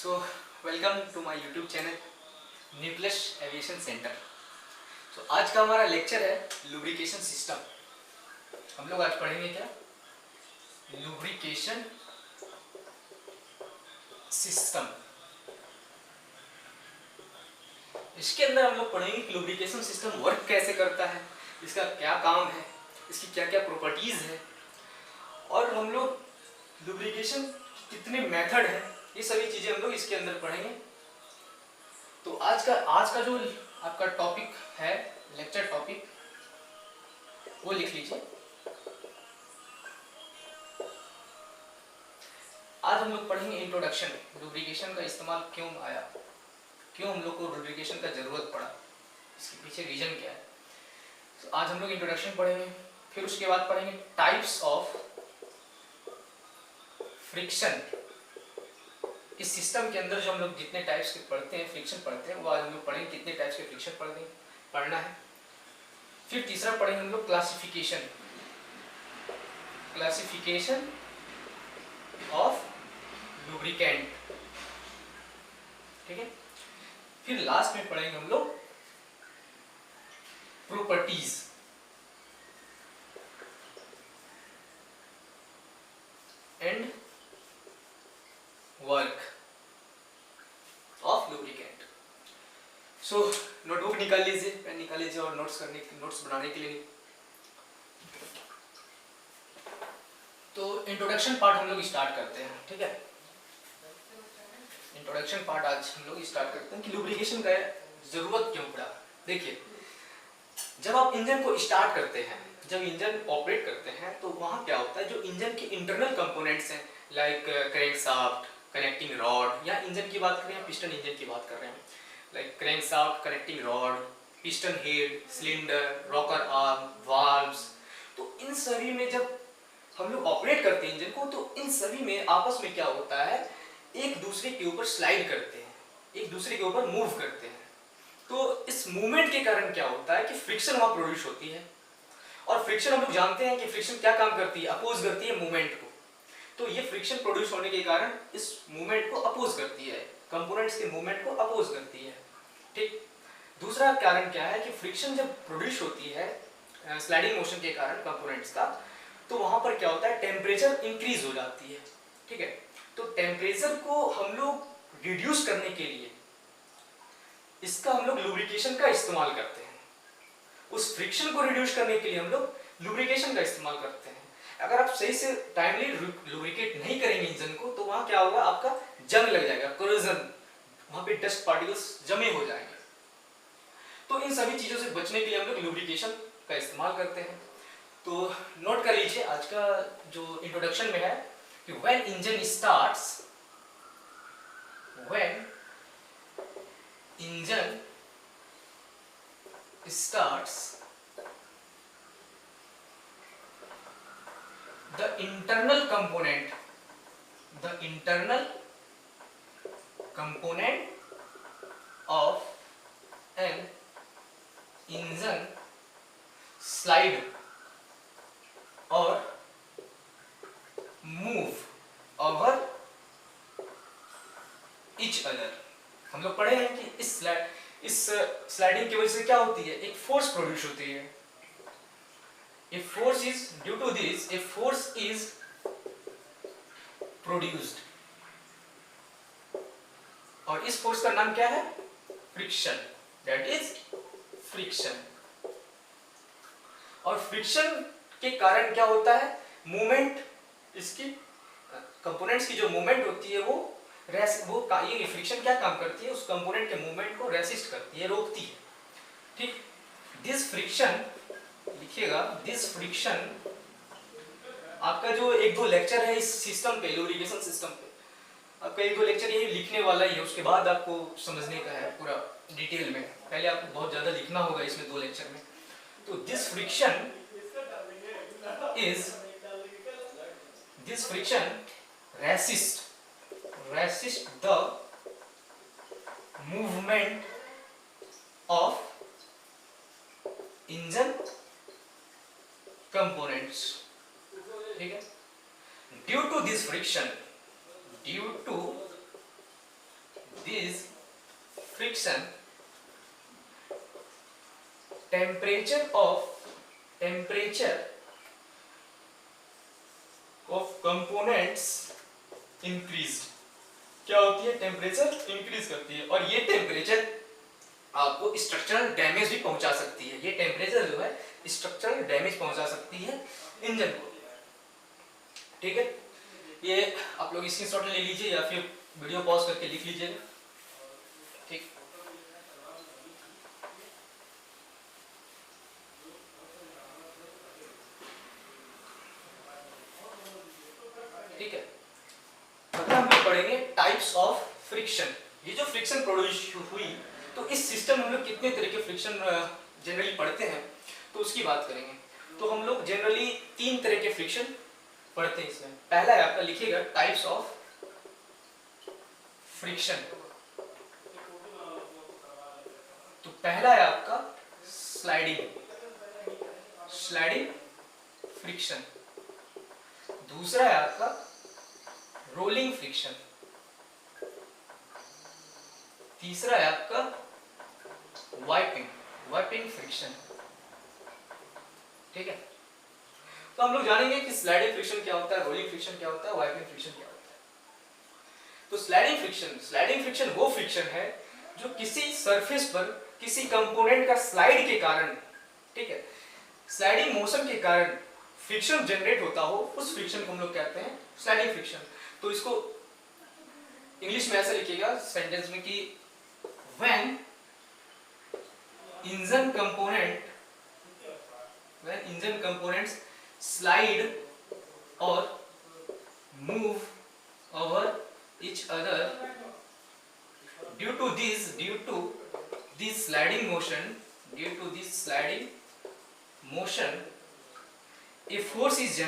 So welcome to my YouTube channel nucleus aviation centre. तो आज का हमारा लेक्चर है लुब्रिकेशन सिस्टम। हम लोग आज पढ़ेंगे क्या? Lubrication system. इसके अंदर हम लोग पढ़ेंगे कि लुब्रिकेशन सिस्टम वर्क कैसे करता है, इसका क्या काम है, इसकी क्या क्या प्रॉपर्टीज है, और हम लोग लुब्रिकेशन कितने मेथड है, ये सभी चीजें हम लोग इसके अंदर पढ़ेंगे। तो आज का जो आपका टॉपिक है, लेक्चर टॉपिक, वो लिख लीजिए। आज हम लोग पढ़ेंगे इंट्रोडक्शन। लुब्रिकेशन का इस्तेमाल क्यों आया, क्यों हम लोग को लुब्रिकेशन का जरूरत पड़ा, इसके पीछे रीजन क्या है। तो आज हम लोग इंट्रोडक्शन पढ़ेंगे, फिर उसके बाद पढ़ेंगे टाइप्स ऑफ फ्रिक्शन। इस सिस्टम के अंदर जो हम लोग जितने टाइप्स के पढ़ते हैं, फ्रिक्शन पढ़ते हैं, वो आज हम लोग पढ़ेंगे कितने टाइप्स के फ्रिक्शन पढ़ना है। फिर तीसरा पढ़ेंगे हम लोग क्लासिफिकेशन ऑफ लुब्रिकेंट, ठीक है। फिर लास्ट में पढ़ेंगे हम लोग properties and work of lubricant. So notebook निकाल लीजिए, पेन निकाल लीजिए और नोट्स बनाने के लिए। तो इंट्रोडक्शन पार्ट हम लोग स्टार्ट करते हैं, ठीक है। इंट्रोडक्शन पार्ट आज हम लोग स्टार्ट करते हैं कि लुब्रिकेशन का जरूरत क्यों पड़ा। देखिए, जब आप इंजन को स्टार्ट करते हैं, जब इंजन ऑपरेट करते हैं, तो वहां क्या होता है, जो इंजन के इंटरनल कंपोनेंट्स हैं, लाइक क्रैंकशाफ्ट, कनेक्टिंग रॉड, या इंजन की बात करें, पिस्टन इंजन की बात कर रहे हैं, like crankshaft, connecting rod, piston head, cylinder, rocker arm, valves. तो इन सभी में जब हम लोग ऑपरेट करते हैं इंजन को, तो इन सभी में आपस में क्या होता है, एक दूसरे के ऊपर स्लाइड करते हैं, एक दूसरे के ऊपर मूव करते हैं। तो इस मूवमेंट के कारण क्या होता है कि फ्रिक्शन वहां प्रोड्यूस होती है, और फ्रिक्शन हम लोग जानते हैं कि फ्रिक्शन क्या काम करती है, अपोज करती है मूवमेंट को। तो ये फ्रिक्शन प्रोड्यूस होने के कारण इस मूवमेंट को अपोज करती है, कंपोनेंट्स के मूवमेंट को अपोज करती है, ठीक। दूसरा कारण क्या है कि फ्रिक्शन जब प्रोड्यूस होती है स्लाइडिंग मोशन के कारण कंपोनेंट्स का, तो वहां पर क्या होता है, टेम्परेचर इंक्रीज हो जाती है, ठीक है। तो टेम्परेचर को हम लोग रिड्यूस करने के लिए इसका हम लोग लुब्रिकेशन का इस्तेमाल करते हैं। उस फ्रिक्शन को रिड्यूस करने के लिए हम लोग लुब्रिकेशन का इस्तेमाल करते हैं। अगर आप सही से टाइमली लुब्रिकेट नहीं करेंगे इंजन को, तो वहां क्या होगा, आपका जंग लग जाएगा, कोरोजन, वहां पे डस्ट पार्टिकल्स जमे हो जाएंगे। तो इन सभी चीजों से बचने के लिए हम लोग लुब्रिकेशन का इस्तेमाल करते हैं। तो नोट कर लीजिए, आज का जो इंट्रोडक्शन में है कि when engine starts, when engine starts, the internal component of an engine slide or move over each other। हम लोग पढ़े हैं कि इस स्लाइडिंग की वजह से क्या होती है, एक फोर्स प्रोड्यूस होती है। A force is due to this, a force is produced, और इस फोर्स का नाम क्या है, फ्रिक्शन, दैट इज फ्रिक्शन। और फ्रिक्शन के कारण क्या होता है, मूवमेंट, इसकी कंपोनेंट्स की जो मूवमेंट होती है वो ये फ्रिक्शन क्या काम करती है, उस कंपोनेंट के मूवमेंट को रेसिस्ट करती है, रोकती है, ठीक। दिस फ्रिक्शन, लिखिएगा, दिस फ्रिक्शन, आपका जो एक दो लेक्चर है इस सिस्टम पे, लुब्रिकेशन सिस्टम पे, आपका एक दो लेक्चर यही लिखने वाला ही है, उसके बाद आपको समझने का है पूरा डिटेल में। पहले आपको बहुत ज्यादा लिखना होगा इसमें दो लेक्चर में। तो this friction resist the movement of engine components, ठीक है। due to this friction temperature of components increase. क्या होती है? टेम्परेचर इंक्रीज करती है, और ये टेम्परेचर आपको स्ट्रक्चरल डैमेज भी पहुंचा सकती है। ये टेम्परेचर जो है स्ट्रक्चरल डैमेज पहुंचा सकती है इंजन को। ठीक है, ये आप लोग स्क्रीनशॉट ले लीजिए या फिर वीडियो पॉज करके लिख लीजिए। ठीक, ठीक है। अगर हम लोग पढ़ेंगे टाइप्स ऑफ फ्रिक्शन, ये जो फ्रिक्शन प्रोड्यूस हुई, तो इस सिस्टम में हम लोग कितने तरह के फ्रिक्शन जनरली पढ़ते हैं, तो उसकी बात करेंगे। तो हम लोग जनरली 3 तरह के फ्रिक्शन पढ़ते हैं इसमें। पहला है आपका, लिखिएगा, टाइप्स ऑफ फ्रिक्शन। तो पहला है आपका स्लाइडिंग फ्रिक्शन। दूसरा है आपका रोलिंग फ्रिक्शन। तीसरा है आपका वाइपिंग फ्रिक्शन। ठीक है, तो हम लोग जानेंगे कि स्लाइडिंग फ्रिक्शन क्या होता है, रोलिंग फ्रिक्शन क्या होता है, वाइपिंग फ्रिक्शन क्या होता है। तो स्लाइडिंग फ्रिक्शन वो फ्रिक्शन है जो किसी सरफेस पर किसी कंपोनेंट का स्लाइड के कारण, ठीक है, स्लाइडिंग मोशन के कारण फ्रिक्शन जनरेट होता हो, उस फ्रिक्शन को हम लोग कहते हैं स्लाइडिंग फ्रिक्शन। तो इसको इंग्लिश में ऐसा लिखिएगा सेंटेंस में कि when engine components slide or move over each other, due to this sliding motion, a force is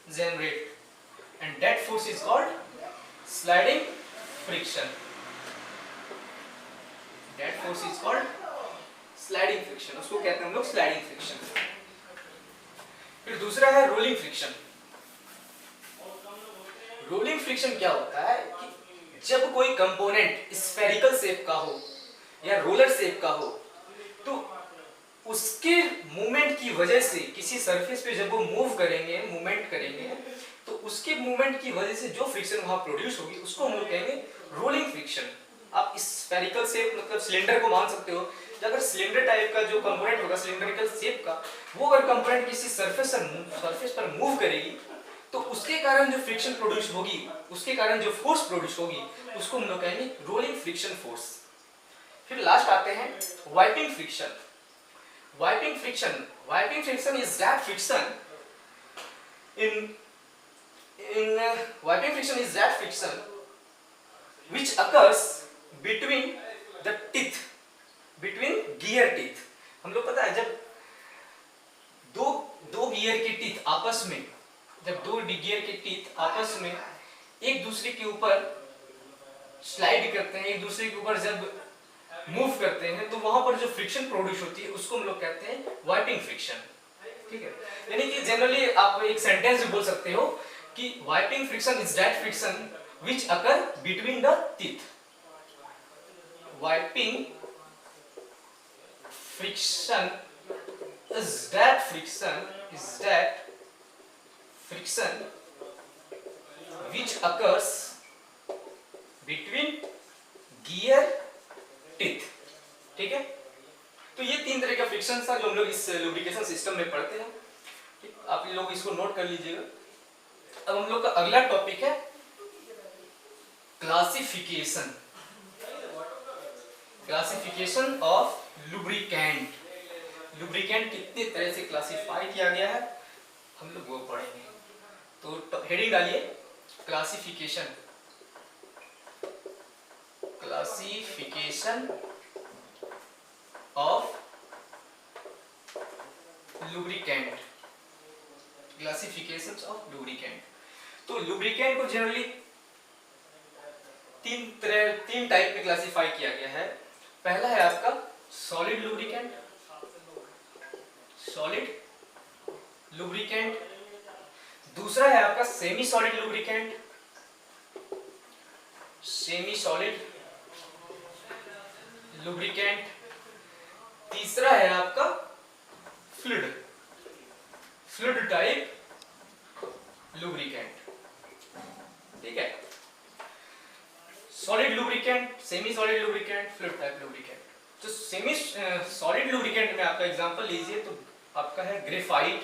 generated, and that force is called sliding friction. That force is called sliding friction, उसको कहते हैं हम लोग sliding friction। फिर दूसरा है rolling friction. Rolling friction क्या होता है कि जब कोई कंपोनेंट स्फेरिकल शेप का हो या रोलर शेप का हो, तो उसके मूवमेंट की वजह से किसी सरफेस पे जब वो मूवमेंट करेंगे, तो उसके मूवमेंट की वजह से जो फ्रिक्शन वहां प्रोड्यूस होगी उसको हम लोग कहेंगे रोलिंग फ्रिक्शन। आप स्फेरिकल शेप मतलब सिलेंडर को मान सकते हो, अगर सिलेंडर टाइप का जो कंपोनेंट होगा सिलेंड्रिकल शेप का, वो अगर कंपोनेंट किसी सरफेस पर मूव करेगी, तो उसके कारण जो फ्रिक्शन प्रोड्यूस होगी, उसके कारण जो फोर्स प्रोड्यूस होगी, उसको हम लोग कहेंगे रोलिंग फ्रिक्शन फोर्स। फिर लास्ट आते हैं wiping friction. Wiping friction is that friction which occurs between gear teeth. हम लोग पता है जब दो गियर के टीथ आपस में, एक दूसरे के ऊपर स्लाइड करते हैं, एक दूसरे के ऊपर जब मूव करते हैं, तो वहां पर जो फ्रिक्शन प्रोड्यूस होती है उसको हम लोग कहते हैं वाइपिंग फ्रिक्शन। ठीक है, यानी कि जनरली आप एक सेंटेंस में बोल सकते हो कि wiping friction is that friction which occur between the teeth. Wiping friction is that friction which occurs between gear teeth. ठीक है, तो ये 3 तरह का फ्रिक्शन था जो हम लोग इस लुब्रिकेशन सिस्टम में पढ़ते हैं। ठीक, आप लोग इसको नोट कर लीजिएगा। अब हम लोग का अगला टॉपिक है क्लासिफिकेशन ऑफ लुब्रिकेंट। लुब्रिकेंट कितने तरह से क्लासिफाई किया गया है हम लोग वो पढ़ेंगे। तो हेडिंग डालिए क्लासिफिकेशन ऑफ लुब्रिकेंट। तो लुब्रिकेंट को जनरली तीन टाइप में क्लासिफाई किया गया है। पहला है आपका सॉलिड लुब्रिकेंट, दूसरा है आपका semi solid lubricant, semi solid lubricant. तीसरा है आपका फ्लूइड, फ्लूइड टाइप लुब्रिकेंट। ठीक है, solid lubricant, semi solid lubricant, fluid type lubricant. तो सेमी सॉलिड लुब्रिकेंट में आपका एग्जांपल लीजिए तो आपका है ग्रेफाइट।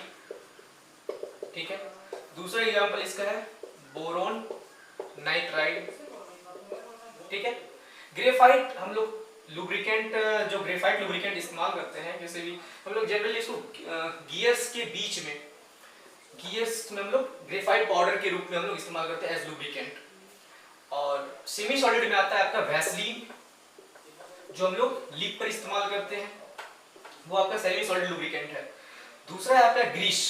ठीक है, दूसरा एग्जांपल इसका है बोरोन नाइट्राइड। ठीक है, ग्रेफाइट हम लोग लुब्रिकेंट, जो ग्रेफाइट लुब्रिकेंट इस्तेमाल करते हैं, जैसे भी हम लोग जनरली इसको गियर्स के बीच में, गियर्स में हम लोग ग्रेफाइट पाउडर के रूप में हम लोग इस्तेमाल करते हैं एज लुब्रिकेंट। और सेमी सॉलिड में आता है आपका वैसलीन, जो हम लोग लिप पर इस्तेमाल करते हैं, वो आपका सेमी सॉलिड लुब्रिकेंट है। दूसरा है आपका ग्रीस,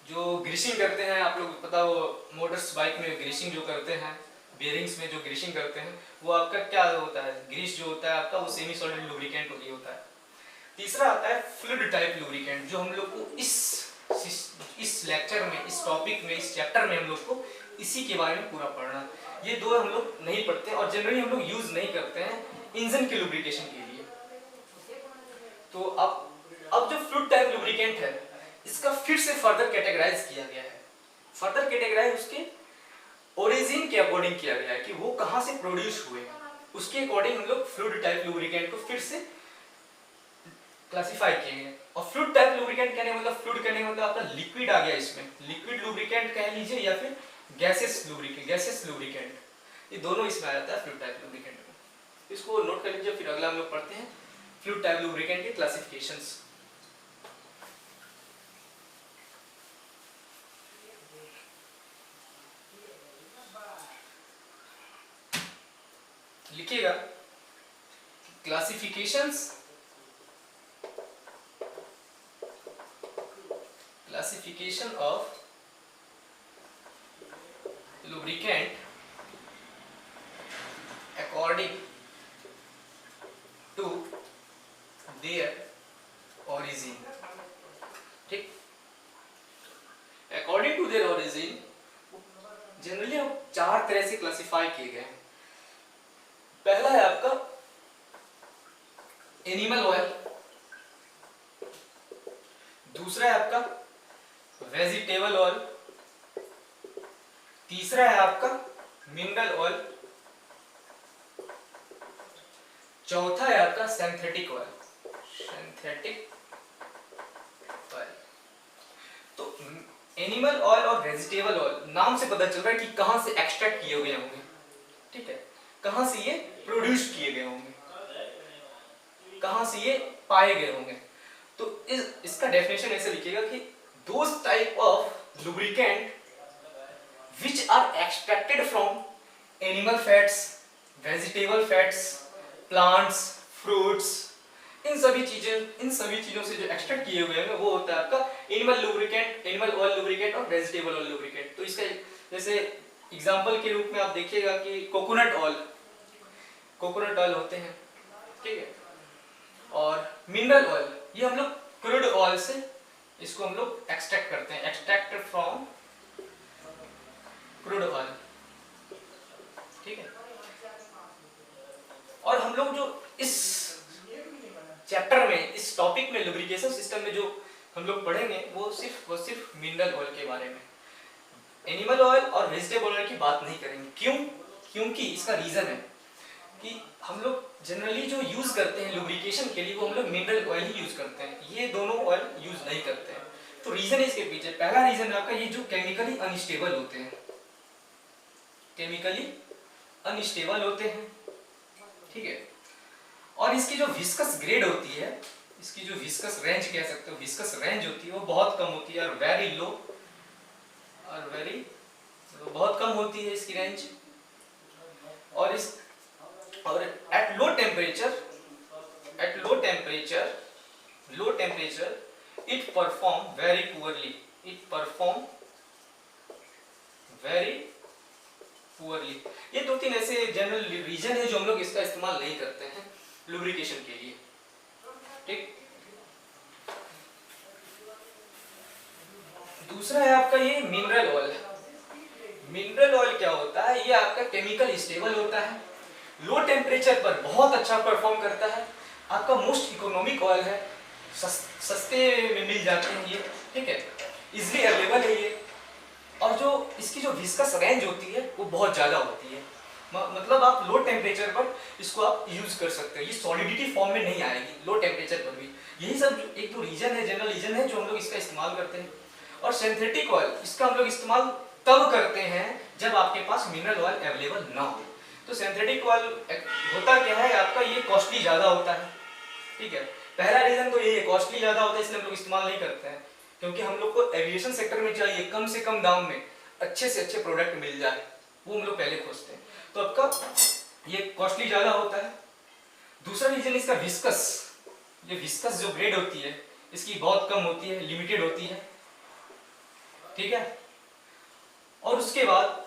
जो ग्रीसिंग करते हैं, आप लोग पता वो मोटर्स बाइक में ग्रीसिंग जो करते हैं, बेयरिंग्स में जो ग्रीसिंग करते हैं, वो आपका क्या होता है, ग्रीस जो होता है आपका, वो सेमी सॉलिड लुब्रिकेंट होता है। तीसरा आता है फ्लूइड टाइप लुब्रिकेंट, जो हम लोग को इस लेक्चर में, इस टॉपिक में, इस चैप्टर में हम लोग को इसी के बारे में पूरा पढ़ना। ये दो हम लोग नहीं पढ़ते और जनरली हम लोग यूज नहीं करते हैं इंजन के लुब्रिकेशन के लिए। तो अब जो फ्लूइड टाइप लुब्रिकेंट है, इसका फिर से फर्दर कैटेगराइज किया गया है। फर्दर कैटेगराइज उसके ओरिजिन के अकॉर्डिंग किया गया है कि वो कहां से प्रोड्यूस हुए, उसके अकॉर्डिंग हम लोग फ्लूइड टाइप लुब्रिकेंट को फिर से क्लासिफाई किए गए। और फ्लूइड टाइप लुब्रिकेंट कहने मतलब, फ्लूइड कहने मतलब आपका लिक्विड आ गया इसमें, लिक्विड लुब्रिकेंट कह लीजिए या फिर गैसेस लुब्रिकेंट, ये दोनों इसमें आ जाता है फ्लूइड टाइप लुब्रिकेंट में। इसको नोट कर लीजिए, फिर अगला हम लोग पढ़ते हैं फ्लूइड टाइप लुब्रिकेंट के क्लासिफिकेशंस। लिखिएगा classifications, classification of lubricant according to their origin। ठीक, according to their origin generally हम चार तरह से क्लासिफाई किए गए हैं। पहला है आपका एनिमल ऑयल, दूसरा है आपका वेजिटेबल ऑयल, तीसरा है आपका मिनरल ऑयल, चौथा है आपका सिंथेटिक ऑयल, सिंथेटिक ऑयल। तो एनिमल ऑयल और वेजिटेबल ऑयल नाम से पता चल रहा है कि कहां से एक्सट्रैक्ट किए हुए होंगे। ठीक है, कहां से ये प्रोड्यूस किए गए होंगे, कहां से ये पाए गए होंगे। तो इसका डेफिनेशन ऐसे लिखिएगा कि those type of lubricant which are extracted from animal fats, vegetable fats, plants, fruits, इन सभी चीजों से जो एक्सट्रैक्ट किए हुए हैं वो होता है आपका animal lubricant, animal oil lubricant और वेजिटेबल ऑयल लुब्रिकेंट। तो इसका जैसे एग्जांपल के रूप में आप देखिएगा कि कोकोनट ऑयल होते हैं। ठीक है, और मिनरल ऑयल, ये हम लोग क्रूड ऑयल से इसको हम लोग एक्सट्रैक्ट करते हैं, एक्सट्रैक्टेड फ्रॉम क्रूड ऑयल। ठीक है, और हम लोग जो इस चैप्टर में, इस टॉपिक में, लुब्रिकेशन सिस्टम में जो हम लोग पढ़ेंगे वो सिर्फ मिनरल ऑयल के बारे में, एनिमल ऑयल और वेजिटेबल ऑयल की बात नहीं करेंगे। क्यों? क्योंकि इसका रीजन है कि हम लोग जनरली जो यूज करते हैं लुब्रिकेशन के लिए वो हम लोग मिनरल ऑयल ही यूज करते हैं, ये दोनों ऑयल यूज नहीं करते हैं। तो रीजन है इसके पीछे, पहला रीजन आपका ये जो केमिकली अनस्टेबल होते हैं, केमिकली अनस्टेबल होते हैं। ठीक है, और इसकी जो विस्कस ग्रेड होती है, इसकी जो विस्कस रेंज कह सकते हो, विस्कस रेंज होती है वो बहुत कम होती है और वेरी लो, और बहुत कम होती है इसकी रेंज। और at low temperature it perform very poorly, ये दो तीन ऐसे जनरल रीजन है जो हम लोग इसका इस्तेमाल नहीं करते हैं लुब्रिकेशन के लिए। ठीक, दूसरा है आपका ये मिनरल ऑयल। मिनरल ऑयल क्या होता है, ये आपका केमिकल स्टेबल होता है, लो टेम्परेचर पर बहुत अच्छा परफॉर्म करता है, आपका मोस्ट इकोनॉमिक ऑयल है, सस्ते में मिल जाते हैं ये, ठीक है, इजिली अवेलेबल है ये, और जो इसकी जो विस्कस रेंज होती है वो बहुत ज़्यादा होती है, मतलब आप लो टेम्परेचर पर इसको आप यूज कर सकते हो, ये सॉलिडिटी फॉर्म में नहीं आएगी लो टेम्परेचर पर भी। यही सब एक जो रीजन है, जनरल रीजन है जो हम लोग इसका इस्तेमाल करते हैं। और सिंथेटिक ऑयल इसका हम लोग इस्तेमाल तब करते हैं जब आपके पास मिनरल ऑयल अवेलेबल ना हो। तो सिंथेटिक ऑयल होता क्या है आपका, ये कॉस्टली ज़्यादा होता है, ठीक है, पहला रीजन तो ये कॉस्टली ज़्यादा होता है, इसलिए हम लोग इस्तेमाल नहीं करते हैं, क्योंकि हम लोग को एविएशन सेक्टर में चाहिए कम से कम दाम में अच्छे से अच्छे प्रोडक्ट मिल जाए, वो हम लोग पहले खोजते हैं, तो आपका ये कॉस्टली ज़्यादा होता है। दूसरा रीजन इसका विस्कस, ये विस्कस जो ग्रेड होती है इसकी बहुत कम होती है, लिमिटेड होती है, ठीक है। और उसके बाद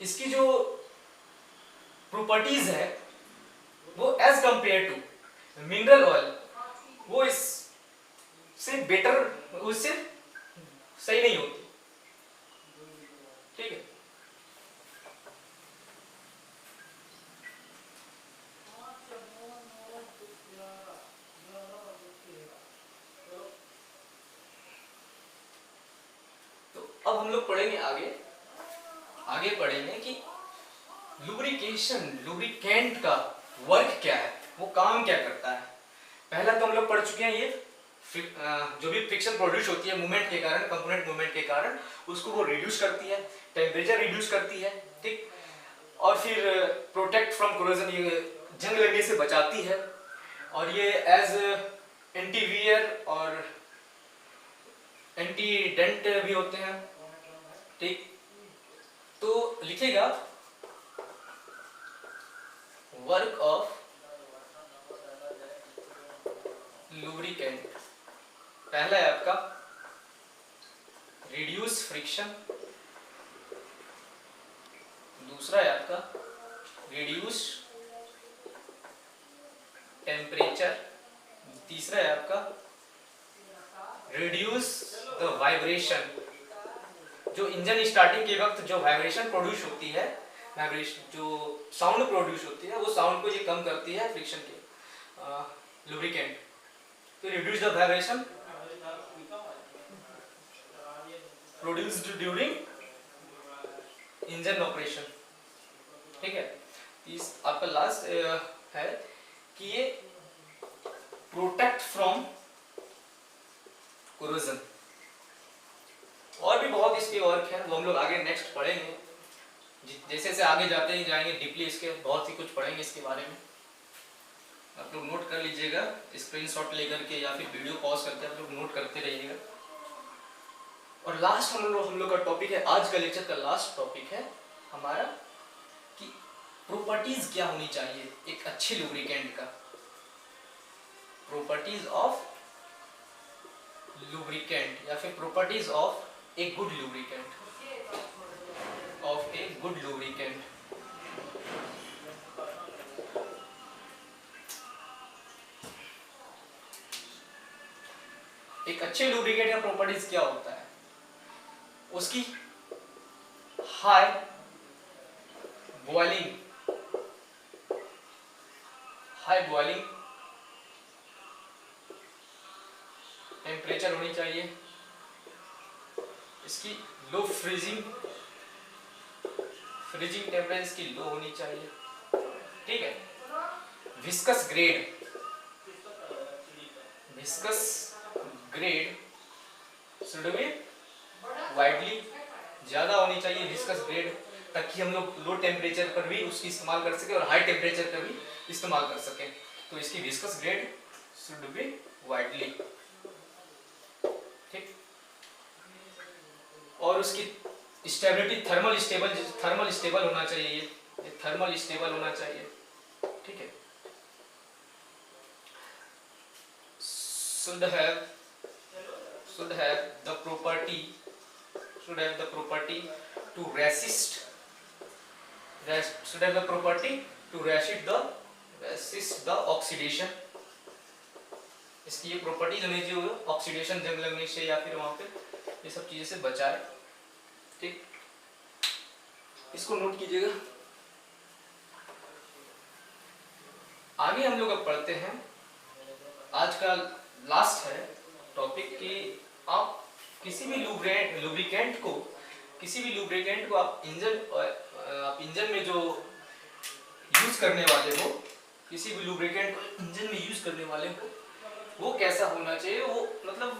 इसकी जो प्रॉपर्टीज है वो as compared to mineral oil वो इससे बेटर, उससे सही नहीं होती, ठीक है। अब हम लोग पढ़ेंगे आगे पढ़ेंगे कि लुब्रिकेशन, लुब्रिकेंट का वर्क क्या है, वो काम क्या करता है। पहला तो हम लोग पढ़ चुके हैं, ये जो भी फ्रिक्शन प्रोड्यूस होती है मूवमेंट के कारण, कंपोनेंट मूवमेंट के कारण, उसको वो रिड्यूस करती है, टेम्परेचर रिड्यूस करती है, ठीक, और फिर प्रोटेक्ट फ्रॉम कोरोजन, ये जंग लगने से बचाती है, और ये एज एंटी वियर और एंटी डेंट भी होते हैं, ठीक। तो लिखेगा वर्क ऑफ लुब्रिकेंट, पहला है आपका रिड्यूस फ्रिक्शन, दूसरा है आपका रिड्यूस टेम्परेचर, तीसरा है आपका रिड्यूस द वाइब्रेशन, जो इंजन स्टार्टिंग के वक्त जो वाइब्रेशन प्रोड्यूस होती है, वाइब्रेशन जो साउंड प्रोड्यूस होती है, वो साउंड को ये कम करती है फ्रिक्शन के लुब्रिकेंट, तो reduce the vibration produced during engine operation, ठीक है। इस आपका लास्ट है कि ये प्रोटेक्ट फ्रॉम कोरोजन, और भी बहुत इसके वर्क हैं वो हम लोग आगे नेक्स्ट पढ़ेंगे, जैसे जैसे आगे जाते ही जाएंगे डीपली इसके बहुत ही कुछ पढ़ेंगे इसके बारे में। आप लोग नोट कर लीजिएगा स्क्रीनशॉट लेकर के, या फिर वीडियो पॉज करके आप लोग नोट करते रहिएगा। और लास्ट हम लोग का टॉपिक है, आज का लेक्चर का लास्ट टॉपिक है हमारा कि प्रॉपर्टीज क्या होनी चाहिए एक अच्छे लुब्रिकेंट का, प्रॉपर्टीज ऑफ लुब्रिकेंट या फिर properties of a good lubricant, of a good lubricant। एक अच्छे लुब्रिकेंट का प्रॉपर्टीज क्या होता है, उसकी हाई बॉइलिंग टेम्परेचर होनी चाहिए, इसकी लो फ्रीजिंग टेम्परेचर इसकी लो होनी चाहिए, ठीक है। Viscous grade should be widely, ज्यादा होनी चाहिए विस्कस ग्रेड, ताकि हम लोग लो टेम्परेचर पर भी उसकी इस्तेमाल कर सके और हाई टेम्परेचर पर भी इस्तेमाल कर सके, तो इसकी viscous grade should be widely, ठीक। और उसकी स्टेबिलिटी थर्मल स्टेबल होना चाहिए, ये थर्मल स्टेबल होना चाहिए, ठीक है। should have the property to resist the oxidation, इसकी ये प्रॉपर्टीज होनी चाहिए ऑक्सीडेशन जंग लगने से या फिर वहां पे ये सब चीजें से बचाए, इसको नोट कीजिएगा। आगे हम लोग अब पढ़ते हैं, आज का लास्ट है टॉपिक कि आप किसी भी लुब्रिकेंट को आप इंजन में जो यूज करने वाले हो, किसी भी लुब्रिकेंट को इंजन में यूज करने वाले हो, वो कैसा होना चाहिए, वो मतलब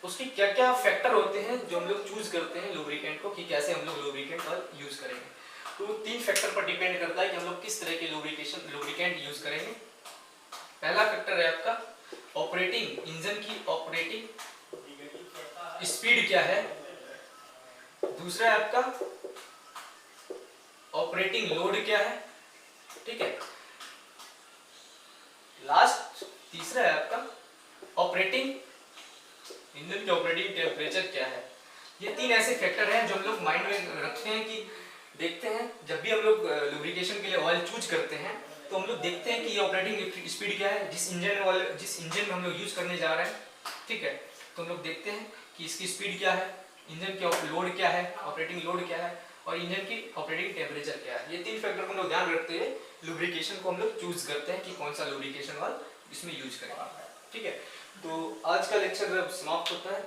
उसके क्या क्या फैक्टर होते हैं जो हम लोग चूज करते हैं लुब्रिकेंट को, कि कैसे हम लोग लुब्रिकेंट का यूज करेंगे। तो 3 फैक्टर पर डिपेंड करता है कि हम लोग किस तरह के लुब्रिकेंट यूज करेंगे। पहला फैक्टर है आपका ऑपरेटिंग, इंजन की ऑपरेटिंग स्पीड क्या है। दूसरा है आपका ऑपरेटिंग लोड क्या है, ठीक है। लास्ट तीसरा है आपका ऑपरेटिंग, इंजन के ऑपरेटिंग टेम्परेचर क्या है। ये 3 ऐसे फैक्टर हैं जो हम लोग माइंड में रखते हैं कि देखते हैं जब भी हम लोग लुब्रिकेशन के लिए ऑयल चूज करते हैं तो हम लोग देखते हैं कि ये ऑपरेटिंग स्पीड क्या है जिस इंजन में हम लोग यूज करने जा रहे हैं, ठीक है। तो हम लोग देखते हैं कि इसकी स्पीड क्या है, इंजन की लोड क्या है, ऑपरेटिंग लोड क्या है, और इंजन की ऑपरेटिंग टेम्परेचर क्या है। ये 3 फैक्टर को हम लोग ध्यान रखते हुए लुब्रिकेशन को हम लोग चूज करते हैं कि कौन सा लुब्रिकेशन वाल्व इसमें यूज करेंगे, ठीक है। तो आज का लेक्चर अब समाप्त होता है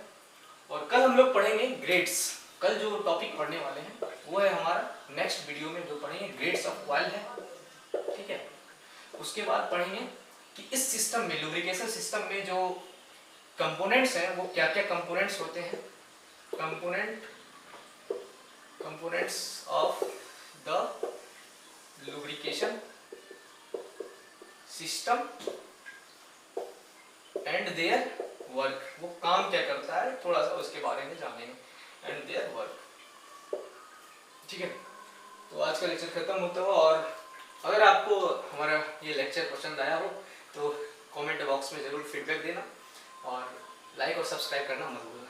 और कल हम लोग पढ़ेंगे ग्रेड्स। कल जो टॉपिक पढ़ने वाले हैं वो है हमारा नेक्स्ट वीडियो में जो पढ़ेंगे ग्रेड्स ऑफ ऑयल है, ठीक है। उसके बाद पढ़ेंगे कि इस सिस्टम में, लुब्रिकेशन सिस्टम में जो कंपोनेंट्स हैं वो क्या क्या कंपोनेंट्स होते हैं, components of the lubrication system and their work, वो काम क्या करता है थोड़ा सा उसके बारे में जानेंगे, एंड देयर वर्क, ठीक है। तो आज का लेक्चर खत्म होता हुआ, और अगर आपको हमारा ये लेक्चर पसंद आया हो तो कमेंट बॉक्स में ज़रूर फीडबैक देना और लाइक और सब्सक्राइब करना मत भूलना।